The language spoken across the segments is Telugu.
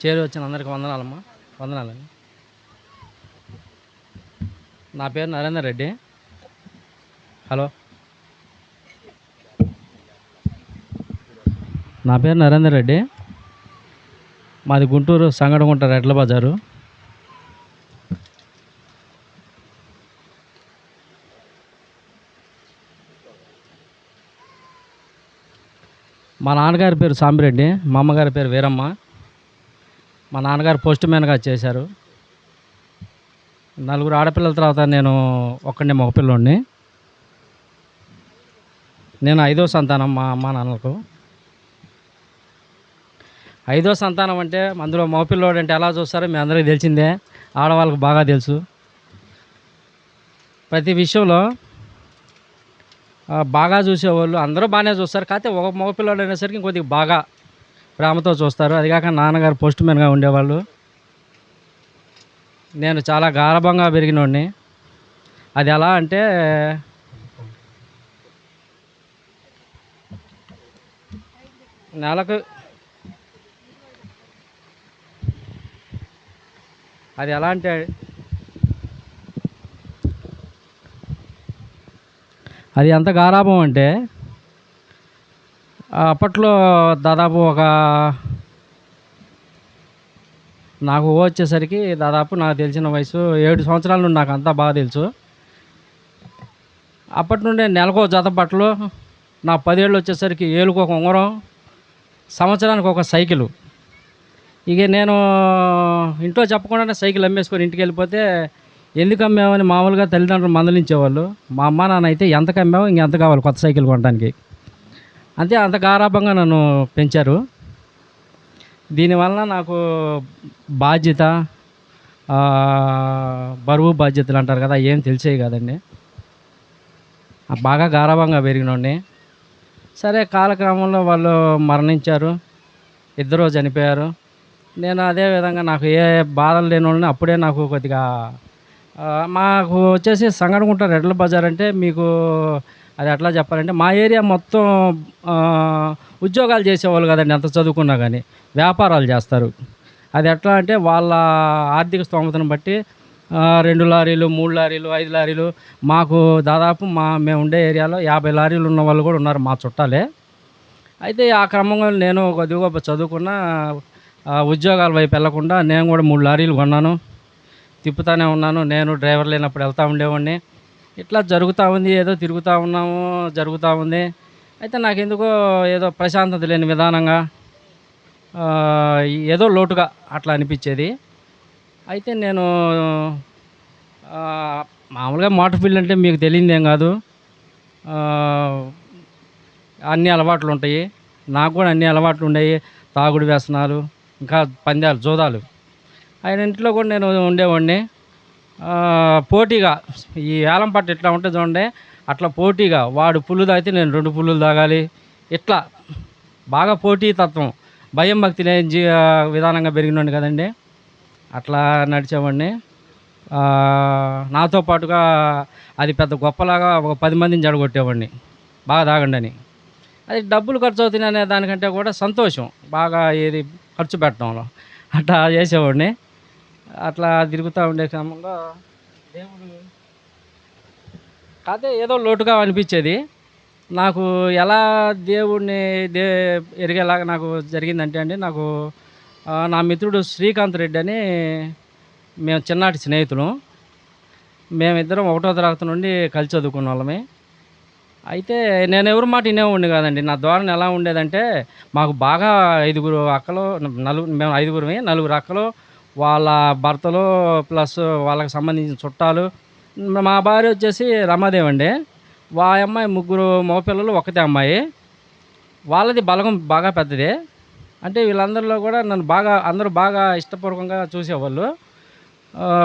చేరి వచ్చిన అందరికి వందనాలమ్మా. వందనాలండి. నా పేరు నరేందర్ రెడ్డి. హలో, నా పేరు నరేందర్ రెడ్డి. మాది గుంటూరు సంగడగుంట రెడ్ల బజారు. మా నాన్నగారి పేరు సాంబిరెడ్డి, మా అమ్మగారి పేరు వీరమ్మ. మా నాన్నగారు పోస్ట్ మ్యాన్గా చేశారు. నలుగురు ఆడపిల్లల తర్వాత నేను ఒక్కడిని మగపిల్లోడిని. నేను 5వ సంతానం మా అమ్మ నాన్నలకు. 5వ సంతానం అంటే అందులో మగపిల్లోడు అంటే ఎలా చూస్తారో మీ అందరికీ తెలిసిందే, ఆడవాళ్ళకు బాగా తెలుసు. ప్రతి విషయంలో బాగా చూసేవాళ్ళు అందరూ బాగానే చూస్తారు. కాకపోతే ఒక మగపిల్లోడు అనేసరికి ఇంకొద్దిగా బాగా ప్రేమతో చూస్తారు. అదిగాక నాన్నగారు పోస్ట్ మ్యాన్గా ఉండేవాళ్ళు. నేను చాలా గారాబంగా పెరిగినోడిని. అది ఎలా అంటే నెలకు అది ఎలా అంటే అది ఎంత గారాబం అంటే అప్పట్లో దాదాపు నాకు వచ్చేసరికి దాదాపు నాకు తెలిసిన వయసు 7 సంవత్సరాల నుండి నాకు అంతా బాగా తెలుసు. అప్పటి నుండి నెలకో జత బట్టలు, నా 10 ఏళ్ళు వచ్చేసరికి ఏలుకు ఒక ఉంగరం, సంవత్సరానికి ఒక సైకిలు. ఇక నేను ఇంట్లో చెప్పకుండానే సైకిల్ అమ్మేసుకొని ఇంటికి వెళ్ళిపోతే ఎందుకు అమ్మామని మామూలుగా తల్లిదండ్రులు మందలించేవాళ్ళు. మా అమ్మ నాన్న అయితే ఎంతకు అమ్మావు ఇంకెంత కావాలి కొత్త సైకిల్ కొనడానికి. అంతే, అంత గారాబంగా నన్ను పెంచారు. దీనివల్ల నాకు బాధ్యత, బరువు బాధ్యతలు అంటారు కదా, ఏం తెలిసేవి కాదండి. బాగా గారాబంగా పెరిగినోడిని. సరే, కాలక్రమంలో వాళ్ళు మరణించారు, ఇద్దరు చనిపోయారు. నేను అదే విధంగా నాకు ఏ బాధలు లేని అప్పుడే నాకు కొద్దిగా మాకు వచ్చేసి సంగడగుంట రెడ్ల బజార్ అంటే మీకు అది ఎట్లా చెప్పాలంటే మా ఏరియా మొత్తం ఉద్యోగాలు చేసేవాళ్ళు కదండి, ఎంత చదువుకున్నా కానీ వ్యాపారాలు చేస్తారు. అది ఎట్లా అంటే వాళ్ళ ఆర్థిక స్తోమతను బట్టి 2 లారీలు, 3 లారీలు, 5 లారీలు. మాకు దాదాపు మేము ఉండే ఏరియాలో 50 లారీలు ఉన్న వాళ్ళు కూడా ఉన్నారు, మా చుట్టాలే. అయితే ఆ క్రమంలో నేను కొద్దిగా చదువుకున్న ఉద్యోగాల వైపు వెళ్లకుండా నేను కూడా 3 లారీలు కొన్నాను, తిప్పుతూనే ఉన్నాను. నేను డ్రైవర్ లేనప్పుడు వెళ్తూ ఉండేవాడిని. ఇట్లా జరుగుతూ ఉంది, ఏదో తిరుగుతూ ఉన్నాము, జరుగుతూ ఉంది. అయితే నాకెందుకో ఏదో ప్రశాంతత లేని విధానంగా, ఏదో లోటుగా అట్లా అనిపించేది. అయితే నేను మామూలుగా మోటార్ ఫీల్డ్ అంటే మీకు తెలియదేం కాదు, అన్ని అలవాట్లు ఉంటాయి. నాకు కూడా అన్ని అలవాట్లు ఉన్నాయి, తాగుడు వ్యసనాలు, ఇంకా పందాలు, జూదాలు. ఆయన ఇంట్లో కూడా నేను ఉండేవాడిని. పోటీగా ఈ ఏలం పట్టు ఎట్లా ఉంటుంది చూడండి, అట్లా పోటీగా వాడు పుల్లు తాగితే నేను 2 పుల్లులు తాగాలి, ఇట్లా బాగా పోటీ తత్వం, భయం భక్తి లేని విధానంగా పెరిగినండి కదండి. అట్లా నడిచేవాడిని. నాతో పాటుగా అది పెద్ద గొప్పలాగా ఒక 10 మందిని జడగొట్టేవాడిని బాగా తాగండి అని. అది డబ్బులు ఖర్చు అవుతున్నాయి అనే దానికంటే కూడా సంతోషం బాగా ఏది ఖర్చు పెట్టడంలో అట్లా చేసేవాడిని. అట్లా తిరుగుతూ ఉండే క్రమంలో దేవుడు కాదే ఏదో లోటుగా అనిపించేది నాకు. ఎలా దేవుడిని ఎరిగేలాగా నాకు జరిగిందంటే అండి, నాకు నా మిత్రుడు శ్రీకాంత్ రెడ్డి అని, మేము చిన్నటి స్నేహితులు. మేమిద్దరం 1వ తరగతి నుండి కలిసి చదువుకున్న వాళ్ళమే. అయితే నేను ఎవరి మాట వినేవాడిని కాదండి. నా ధోరణి ఎలా ఉండేదంటే, మాకు బాగా 5గురు అక్కలు, మేము 5గురమే, 4 అక్కలు, వాళ్ళ భర్తలు ప్లస్ వాళ్ళకి సంబంధించిన చుట్టాలు. మా భార్య వచ్చేసి రమాదేవి అండి. అమ్మాయి 3 మగపిల్లలు, ఒకతే అమ్మాయి. వాళ్ళది బలగం బాగా పెద్దదే. అంటే వీళ్ళందరిలో కూడా నన్ను అందరూ బాగా ఇష్టపూర్వకంగా చూసేవాళ్ళు,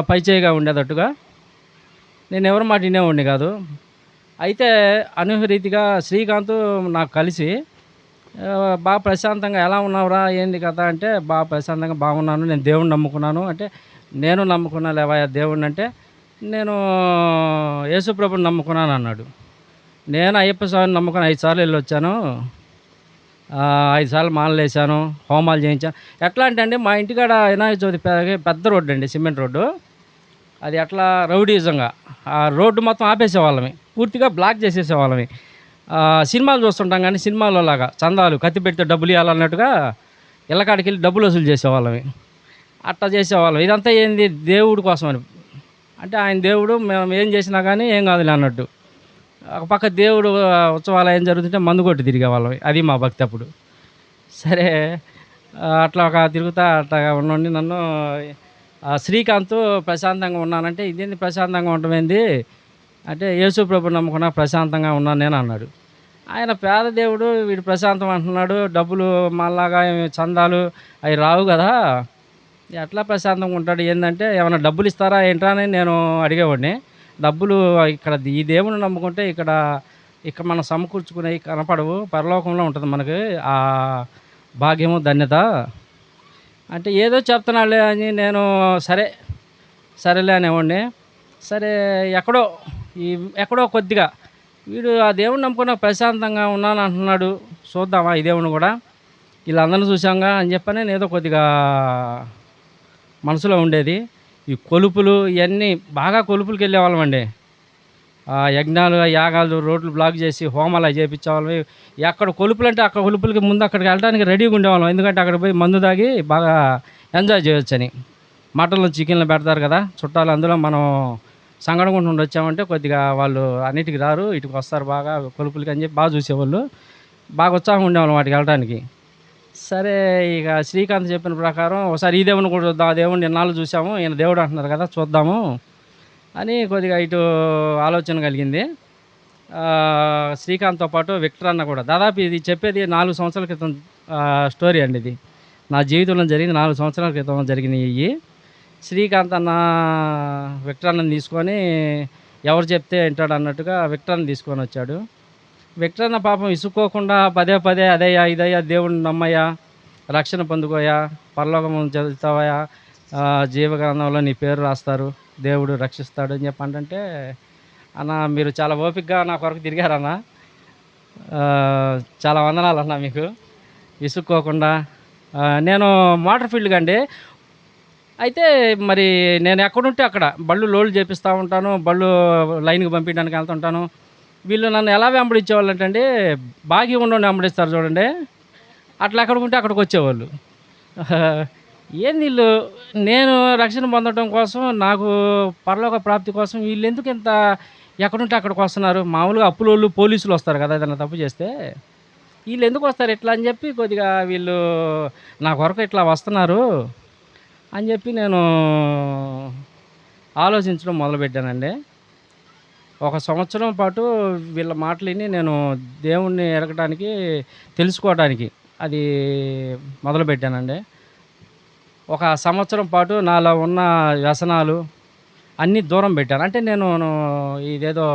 పైచేయిగా ఉండేటట్టుగా. నేను ఎవరి మాట వినేవాడిని కాదు. అయితే అనూహ్యరీతిగా శ్రీకాంత్ నాకు కలిసి బాగా ప్రశాంతంగా ఎలా ఉన్నావురా ఏంది కథ అంటే, బాగా ప్రశాంతంగా బాగున్నాను, నేను దేవుణ్ణి నమ్ముకున్నాను అంటే. నేను నమ్ముకున్నా లేవయ్యా దేవుణ్ణి అంటే, నేను యేసుప్రభుని నమ్ముకున్నాను అన్నాడు. నేను అయ్యప్ప స్వామిని నమ్ముకుని 5 సార్లు వెళ్ళి వచ్చాను, 5 సార్లు మాలలేసాను, హోమాలు చేయించాను. ఎట్లా అంటే అండి, మా ఇంటికాడ వినాయక చవితి పెద్ద రోడ్డండి, సిమెంట్ రోడ్డు. అది ఎట్లా రౌడీయిజంగా ఆ రోడ్డు మొత్తం ఆపేసేవాళ్ళమి. పూర్తిగా బ్లాక్ చేసేసేవాళ్ళమి. సినిమాలు చూస్తుంటాం గానీ, సినిమాలో లాగా చందాలు కత్తి పెడితే డబ్బులియ్యాలన్నట్టుగా ఇళ్ళకాడికెళ్ళి డబ్బులు వసూలు చేసేవాళ్ళమి. అట్టా చేసేవాళ్ళం. ఇదంతా ఏంది దేవుడి కోసమని. అంటే ఆయన దేవుడు, మేము ఏం చేసినా గానీ ఏం కాదులే అన్నట్టు. ఒక పక్క దేవుడు ఉత్సవాలు ఏం జరుగుతుంటే మందు కొట్టి తిరిగేవాళ్ళం. అది మా భక్తి అప్పుడు. సరే, అట్లా ఒక తిరుగుతా అట్లాగా ఉన్నోడిని నన్ను శ్రీకాంత్ ప్రశాంతంగా ఉన్నానంటే, ఇదేంది ప్రశాంతంగా ఉండటమేంది అంటే, యేసు ప్రభువుని నమ్ముకున్నా ప్రశాంతంగా ఉన్నాను నేను అన్నాడు. ఆయన పేద దేవుడు, వీడు ప్రశాంతం అంటున్నాడు. డబ్బులు మనలాగా చందాలు అవి రావు గదా! ఎట్లా ప్రశాంతంగా ఉంటాడు? ఏందంటే, ఏమన్నా డబ్బులు ఇస్తారా ఏంట్రా అని నేను అడిగేవాడిని. డబ్బులు ఇక్కడ ఈ దేవుడిని నమ్ముకుంటే ఇక్కడ మనం సమకూర్చుకునేవి కనపడవు. పరలోకంలో ఉంటది మనకి ఆ భాగ్యము, ధన్యత. అంటే ఏదో చెప్తున్నాడులే అని నేను సరే, సరేలే అనేవాడిని. సరే, ఎక్కడో ఈ ఎక్కడో కొద్దిగా వీడు ఆ దేవుడిని నమ్ముకున్న ప్రశాంతంగా ఉన్నాను అంటున్నాడు. చూద్దామా ఈ దేవుడిని గూడా. ఈళ్ళందరిని చూసాంగా అని చెప్పని నేనేదో కొద్దిగా మనసులో ఉండేది. ఈ కొలుపులు ఇయన్నీ బాగా కొలుపులకెళ్ళేవాళ్ళమండి. యజ్ఞాలు, యాగాలు, రోడ్లు బ్లాక్ చేసి హోమాలు అయి చేపిచ్చేవాళ్ళం. ఎక్కడ కొలుపులంటే అక్కడ కొలుపులకి ముందు అక్కడికి వెళ్ళడానికి రెడీగా ఉండేవాళ్ళం. ఎందుకంటే అక్కడికి పోయి మందు తాగి బాగా ఎంజాయ్ చేయొచ్చని. మటన్లు, చికెన్లు పెడతారు కదా చుట్టాలు. అందులో మనం సంగడగుంట నుండి వచ్చామంటే కొద్దిగా వాళ్ళు అన్నిటికి రారు, ఇటుకి వస్తారు బాగా కొలుపులకి అని చెప్పి బాగా చూసేవాళ్ళు. బాగా ఉత్సాహం ఉండేవాళ్ళం వాటికి వెళ్ళడానికి. సరే, ఇక శ్రీకాంత్ చెప్పిన ప్రకారం ఒకసారి ఈ దేవుడిని కూడా చూద్దాం. ఆ దేవుడిని ఇన్నాళ్ళు చూసాము, ఈయన దేవుడు అంటున్నారు కదా చూద్దాము అని కొద్దిగా ఇటు ఆలోచన కలిగింది. శ్రీకాంత్‌తో పాటు విక్టర్ అన్న కూడా దాదాపు ఇది చెప్పేది 4 సంవత్సరాల క్రితం స్టోరీ అండి ఇది. నా జీవితంలో జరిగింది 4 సంవత్సరాల క్రితం జరిగినయి. శ్రీకాంత్ అన్న విక్టర్ అన్నని తీసుకొని ఎవరు చెప్తే వింటాడన్నట్టుగా విక్టర్ అన్నని తీసుకొనొచ్చాడు. విక్టర్ అన్న పాపం విసుక్కోకుండా పదే పదే అదయ్యా, ఇదయ్యా, దేవుడిని నమ్మయ్యా, రక్షణ పొందుకోయా, పరలోకం చెందుతావయ్యా, జీవగ్రంథంలో నీ పేరు రాస్తారు, దేవుడు రక్షిస్తాడు అని చెప్పి అంటుంటే, అన్న మీరు చాలా ఓపికగా నా కొరకు తిరిగారన్న. చాలా వందనాలన్న మీకు. విసుక్కోకుండా నేను మోటార్ ఫీల్డ్‌గా అండి. అయితే మరి నేను ఎక్కడుంటే అక్కడ బళ్ళు లోడ్లు చేపిస్తా ఉంటాను. బళ్ళు లైన్‌కి పంపియడానికి వెళ్తుంటాను. వీళ్ళు నన్ను ఎలా వెంబడించేవాళ్ళంటే అండి, బాకీ ఉన్నోడిని వెంబడిస్తారు చూడండి, అట్లా ఎక్కడికుంటే అక్కడికొచ్చేవాళ్ళు. ఏంది ఈళ్ళు నేను రక్షణ పొందడం కోసం, నాకు పరలోక ప్రాప్తి కోసం వీళ్ళెందుకు ఇంత ఎక్కడుంటే అక్కడికొస్తున్నారు. మామూలుగా అప్పులోళ్ళు, పోలీసులొస్తారు కదా ఏదైనా తప్పు చేస్తే. ఈళ్ళెందుకొస్తారు ఇట్లా అని చెప్పి కొద్దిగా వీళ్ళు నా కొరకు ఇట్లా వస్తున్నారు అని చెప్పి నేను ఆలోచించడం మొదలుపెట్టానండి. ఒక సంవత్సరం పాటు వీళ్ళ మాటలు విని నేను దేవుణ్ణి ఎరగటానికి, తెలుసుకోవటానికి అది మొదలుపెట్టానండి. ఒక సంవత్సరం పాటు నాలో ఉన్న వ్యసనాలు అన్నీ దూరం పెట్టాను. అంటే నేను ఇదేదో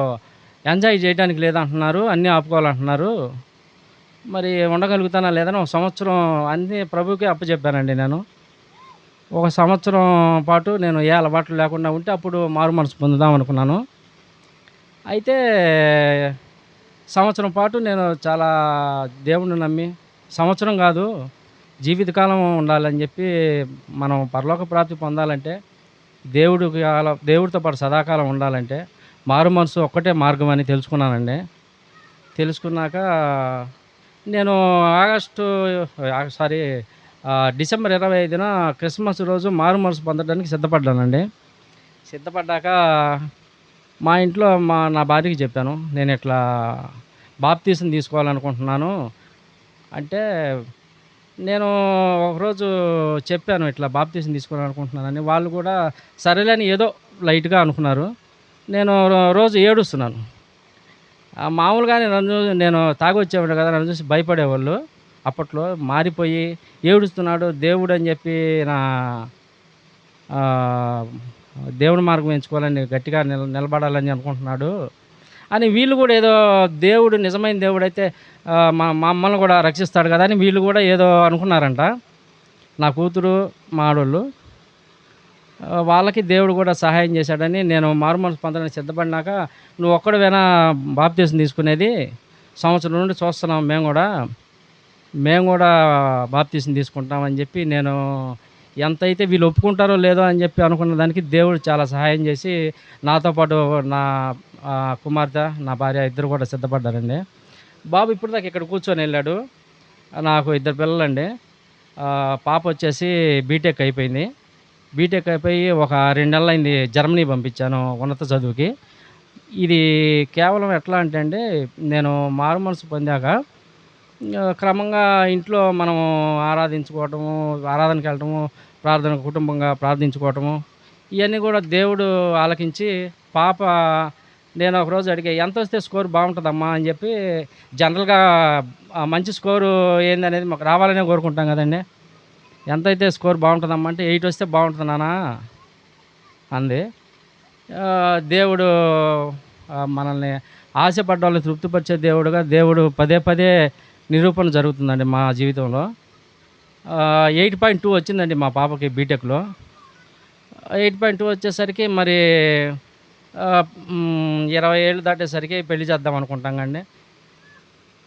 ఎంజాయ్ చేయడానికి లేదంటున్నారు, అన్నీ ఆపుకోవాలంటున్నారు. మరి ఉండగలుగుతానా లేదని ఒక సంవత్సరం అన్నీ ప్రభువుకే అప్పచెప్పానండి నేను. ఒక సంవత్సరం పాటు నేను ఏ అలవాట్లు లేకుండా ఉంటే అప్పుడు మారు మనసు పొందుదాం అనుకున్నాను. అయితే సంవత్సరం పాటు నేను చాలా దేవుడిని నమ్మి, సంవత్సరం కాదు జీవితకాలం ఉండాలని చెప్పి, మనం పరలోక ప్రాప్తి పొందాలంటే, దేవుడితో పాటు సదాకాలం ఉండాలంటే మారు మనసు ఒక్కటే మార్గం అని తెలుసుకున్నానండి. తెలుసుకున్నాక నేను ఆగస్టు సారీ డిసెంబర్ 25న క్రిస్మస్ రోజు మారు మనసు పొందడానికి సిద్ధపడ్డానండి. సిద్ధపడ్డాక మా ఇంట్లో నా భార్యకి చెప్పాను, నేను ఇట్లా బాప్తీసం తీసుకోవాలనుకుంటున్నాను అంటే, నేను ఒకరోజు చెప్పాను ఇట్లా బాప్తీసం తీసుకోవాలనుకుంటున్నానని. వాళ్ళు కూడా సరేలే అని ఏదో లైట్‌గా అనుకున్నారు. నేను రోజు ఏడుస్తున్నాను. మామూలుగానే నేను తాగొచ్చేవాడిని కదా, నన్ను చూసి భయపడేవాళ్ళు. అప్పట్లో మారిపోయి ఏడుస్తున్నాడు దేవుడని చెప్పి నా ఆహ్, దేవుడి మార్గం ఎంచుకోవాలని గట్టిగా నిలబడాలని అనుకుంటున్నాడు అని, వీళ్ళు కూడా ఏదో దేవుడు నిజమైన దేవుడైతే మమ్మల్ని కూడా రక్షిస్తాడు కదా అని వీళ్ళు కూడా ఏదో అనుకున్నారంట. నా కూతురు, మా ఆడోళ్ళు. వాళ్ళకి దేవుడు కూడా సహాయం చేశాడని, నేను మారుమనసు పొందడానికి సిద్ధపడినాక, నువ్వు ఒక్కడివేనా బాప్తీసం తీసుకునేది, సంవత్సరం నుండి చూస్తున్నాం మేము కూడా, మేము గూడా బాప్తీసం తీసుకుంటామని జెప్పి నేను ఎంతైతే వీళ్ళు ఒప్పుకుంటారో లేదో అని జెప్పి అనుకున్న దానికి దేవుడు చాలా సహాయం జేసి, నాతో పాటు నా కుమార్తె, నా భార్య ఇద్దరు గూడా సిద్ధపడ్డారండి. బాబు ఇప్పటిదాకా ఇక్కడ కూర్చొనెళ్ళాడు. నాకు ఇద్దరు పిల్లలండి. పాపొచ్చేసి బీటెక్ అయిపోయింది. బీటెక్ అయిపోయి ఒక 2 నెలలయింది జర్మనీ పంపించాను ఉన్నత చదువుకి. ఇది కేవలం ఎట్లా అంటే అండి, నేను మారుమనసు పొందాక క్రమంగా ఇంట్లో మనం ఆరాధించుకోవటము, ఆరాధనకెళ్ళటము, ప్రార్థన కుటుంబంగా ప్రార్థించుకోవటము, ఇయన్నీ గూడా దేవుడు ఆలకించి పాప నేను ఒకరోజు అడిగా, "ఎంతొస్తే స్కోర్ బావుంటదమ్మా?" అని జెప్పి జనరల్‌గా మంచి స్కోరు ఏందనేది మాకు రావాలనే కోరుకుంటాం గదండీ! ఎంతైతే స్కోర్ బావుంటదమ్మా అంటే, "8 వస్తే బావుంటది నాన్న" అంది. దేవుడు మనల్ని ఆశపడ్డోళ్ళని తృప్తిపరిచే దేవుడుగా దేవుడు పదే పదే నిరూపణ జరుగుతుందండి మా జీవితంలో. 8.2 వచ్చిందండి మా పాపకి బీటెక్‌లో. 8.2 వచ్చేసరికి మరి 20 ఏళ్ళు దాటేసరికి పెళ్లి చేద్దాం అనుకుంటాం గండి.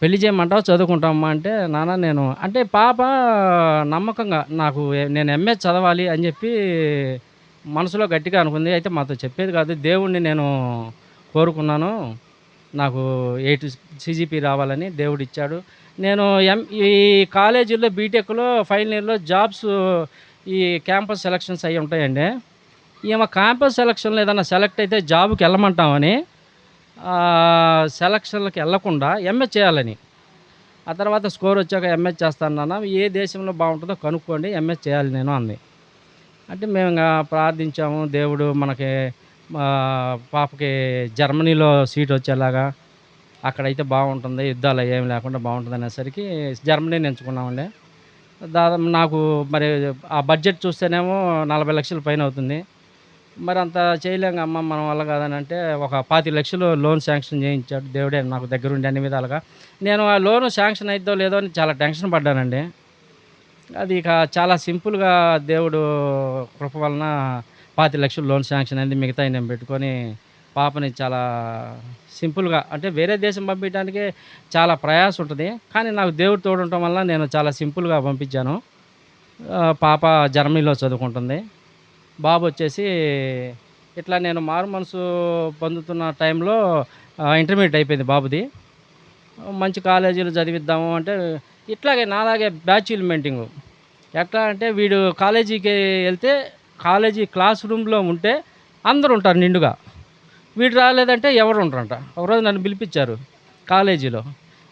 పెళ్లి చేయమంటావా? చదువుకుంటావమ్మా అంటే, నాన్న నేను అంటే పాప నమ్మకంగా నాకు నేను ఎంఏ చదవాలి అని జెప్పి మనసులో గట్టిగా అనుకుంది. అయితే మాతో చెప్పేది కాదు. దేవుడిని నేను కోరుకున్నాను. నాకు 8 సీజీపీ రావాలని దేవుడిచ్చాడు. నేను ఈ కాలేజీల్లో బీటెక్‌లో ఫైనల్ ఇయర్‌లో జాబ్స్ ఈ క్యాంపస్ సెలక్షన్స్ అయ్యి ఉంటాయండి. ఈమె క్యాంపస్ సెలక్షన్‌లో ఏదన్నా సెలెక్ట్ అయితే జాబ్‌కెళ్ళమంటామని సెలక్షన్‌లకి ఎళ్ళకుండా ఎంఎస్ చేయాలని. ఆ తర్వాత స్కోర్ వచ్చాక ఎంఎస్ చేస్తాను నాన్న. ఏ దేశంలో బావుంటదో కనుక్కోండి. ఎంఎస్ చేయాలి నేను అంది. అంటే మేము ఇంగ ప్రార్థించాము. దేవుడు మనకి పాపకి జర్మనీలో సీట్ వచ్చేలాగా అక్కడైతే బావుంటుంది. యుద్ధాలు అయ్యేమి లేకుండా బావుంటదనేసరికి జర్మనీని ఎంచుకున్నామండి. దాదాపు నాకు మరి ఆ బడ్జెట్ చూస్తేనేమో 40,00,000 పైనవుతుంది. మరంత చేయలేం అమ్మ మన వల్ల కాదనంటే, ఒక 25,00,000 లోన్ శాంక్షన్ చేయించాడు. దేవుడే నాకు దగ్గరుండి అన్ని విధాలుగా. నేను ఆ లోను శాంక్షన్ అయిద్దో లేదో అని చాలా టెన్షన్ పడ్డానండి. అది ఇక చాలా సింపుల్‌గా దేవుడు కృప వలన 25,00,000 లోన్ శాంక్షన్ అయింది. మిగతాయి నేను పెట్టుకొని పాపని చాలా సింపుల్‌గా అంటే వేరే దేశం పంపియటానికే చాలా ప్రయాస ఉంటది. కానీ నాకు దేవుడు తోడుండటం వల్ల నేను చాలా సింపుల్‌గా పంపించాను. పాప జర్మనీలో చదువుకుంటుంది. బాబొచ్చేసి ఇట్లా నేను మారు మనసు పొందుతున్న టైంలో ఇంటర్మీడియేట్ అయిపోయింది బాబుది. మంచి కాలేజీలో చదివిద్దాము అంటే, ఇట్లాగే నాలాగే బ్యాచీలు మెయింటింగు. ఎట్లా అంటే వీడు కాలేజీకి ఎళ్తే, కాలేజీ క్లాస్ రూమ్‌లో ఉంటే అందరుంటారు నిండుగా. వీడు రాలేదంటే ఎవరు ఉండరంట. ఒకరోజు నన్ను పిలిపిచ్చారు కాలేజీలో.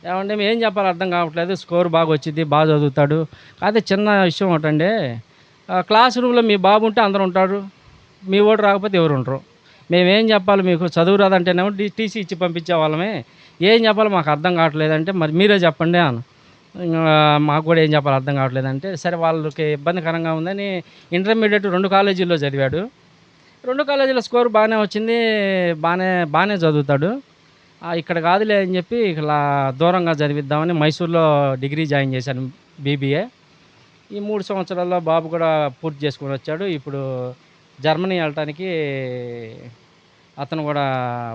ఏవండీ ఏం చెప్పాలో అర్థం కావట్లేదు. స్కోర్ బాగొచ్చిద్ది, చదువుతాడు. కాతే చిన్న విషయం ఒకటండి. క్లాస్ రూమ్‌లో మీ బాబుంటే అందరుంటారు. మీ వోడు రాకపోతే ఎవరుండరు. మేమేం చెప్పాలి మీకు? చదువు రాదంటేనేమో టీసీ ఇచ్చి పంపించేవాళ్ళమే. ఏం చెప్పాలో మాకు అర్థం కావట్లేదంటే, మరి మీరే చెప్పండి ఇంగా మాకు కూడా ఏం చెప్పాలో అర్థం కావట్లేదంటే, సరే వాళ్ళకి ఇబ్బందికరంగా ఉందని ఇంటర్మీడియేట్ 2 కాలేజీల్లో చదివాడు. 2 కాలేజీలో స్కోర్ బానే వచ్చింది. బానే చదువుతాడు. ఇక్కడ కాదులే అని చెప్పి ఇలా దూరంగా చదివిద్దామని మైసూర్‌లో డిగ్రీ జాయిన్ చేశాను బీబీఏ. ఈ 3 సంవత్సరాల్లో బాబు కూడా పూర్తి చేసుకొనొచ్చాడు. ఇప్పుడు జర్మనీ ఎళ్ళటానికి అతను గూడా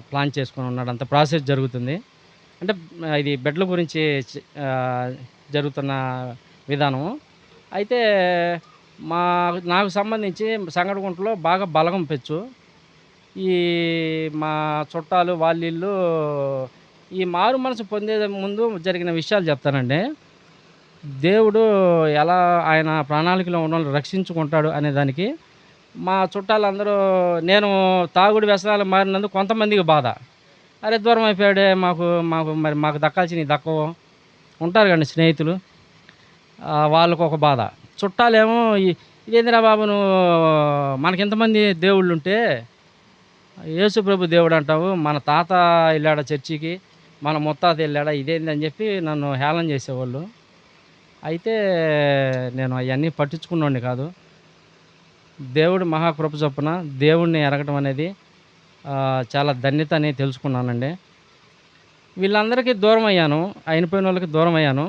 ప్లాన్ చేసుకొనున్నాడు. అంత ప్రాసెస్ జరుగుతుంది. అంటే ఇది బెడ్ల గురించి ఆహ్, జరుగుతున్న విధానము. అయితే మా నాకు సంబంధించి సంగటగుంటలో బాగా బలగం పెచ్చు. ఈ మా చుట్టాలు వాళ్ళీళ్ళు ఈ మారు మనసు పొందే ముందు జరిగిన విషయాలు చెప్తానండి. దేవుడు ఎలా ఆయన ప్రణాళికలో ఉన్నోళ్ళని రక్షించుకుంటాడు అనే దానికి మా చుట్టాలందరూ నేను తాగుడు వ్యసనాలకు మారినందుకు కొంతమందికి బాధ. అరే! దూరం అయిపోయాడే మాకు మాకు మరి మాకు దక్కాల్సినయి దక్కవు. ఉంటారు కదండీ స్నేహితులు. వాళ్ళకొక బాధ. చుట్టాలేమో ఇదేందిరా బాబు నువ్వు మనకింతమంది దేవుళ్ళుంటే యేసు ప్రభు దేవుడంటావు. మన తాత ఎళ్ళాడా చర్చికి, మన ముత్తాత ఎళ్ళాడా ఇదేందని జెప్పి నన్ను హేళన చేసేవాళ్ళు. అయితే నేను అయన్నీ పట్టించుకున్నోడిని కాదు. దేవుడి మహాకృప చొప్పున దేవుడిని ఎరగటం అనేది చాలా ధన్యత అని తెలుసుకున్నానండి. వీళ్ళందరికీ దూరమయ్యాను. అయిపోయినోళ్ళకి దూరమయ్యాను.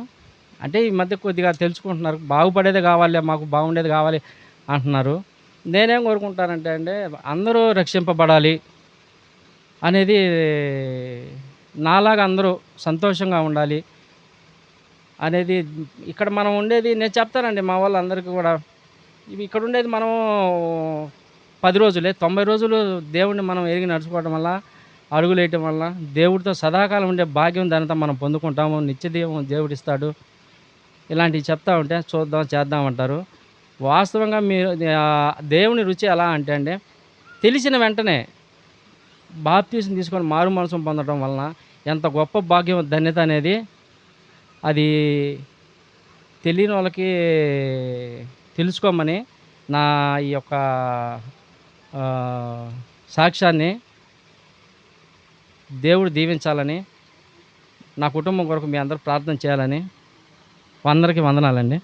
అంటే ఈ మధ్య కొద్దిగా తెలుసుకుంటున్నారు. బాగుపడేదే కావాలిలే మాకు బాగుండేది కావాలి అంటున్నారు. నేనేం కోరుకుంటానంటే అండి అందరూ రక్షింపబడాలి అనేది నాలాగా అందరూ సంతోషంగా ఉండాలి. అనేది ఇక్కడ మనం ఉండేది నేను చెప్తానండి మా వాళ్ళందరికీ కూడా. ఇవి ఇక్కడ ఉండేది మనం 10 రోజులే. 90 రోజులు దేవుడిని మనం ఎరిగి నడుచుకోవడం వల్ల, అడుగులేయటం వల్ల, దేవుడితో సదాకాలం ఉండే భాగ్యం ధనత మనం పొందుకుంటాము. నిత్యజీవం దేవుడిస్తాడు. ఇలాంటివి చెప్తా ఉంటే చూద్దాం, చేద్దాం అంటారు. వాస్తవంగా మీరు దేవుని రుచి ఎలా అంటే అండి, తెలిసిన వెంటనే బాప్తీసం తీసుకొని మారు మనసం పొందడం వలన ఎంత గొప్ప భాగ్యం, ధన్యత అనేది అది తెలియనోళ్ళకి తెలుసుకోమని నా ఈ యొక్క ఆహ్, సాక్ష్యాన్ని దేవుడు దీవించాలని, నా కుటుంబం కొరకు మీ అందరూ ప్రార్థన చేయాలని అందరికీ వందనాలండి.